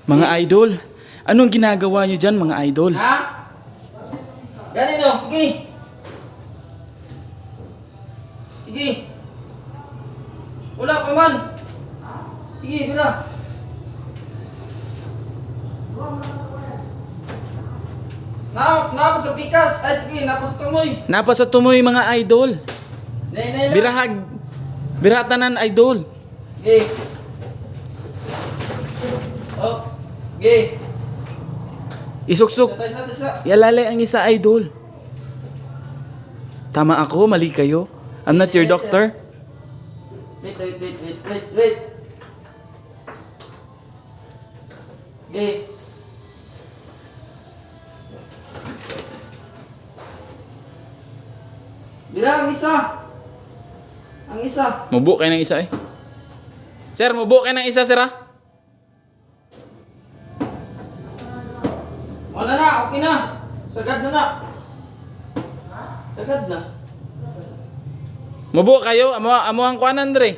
Mga idol, anong ginagawa nyo dyan mga idol? Ha? Ganin o, sige. Sige. Wala pa man. Sige, bila. Napa sa pikas. Ay, sige, napa sa tumoy. Napa sa tumoy mga idol. Nay lang. Birahag. Biratanan idol. Sige. Oh, sige. Isuksok. Tasa. Yalalay ang isa idol. Tama ako, mali kayo. I'm not your doctor. Wait. Okay. Bila ang isa. Ang isa. Mubo kayo ng isa eh. Sir, mubo kayo ng isa sir ah. Wala na, okay na. Sagad na. Sagad na. Mubo kayo, amo ang kuanan dre.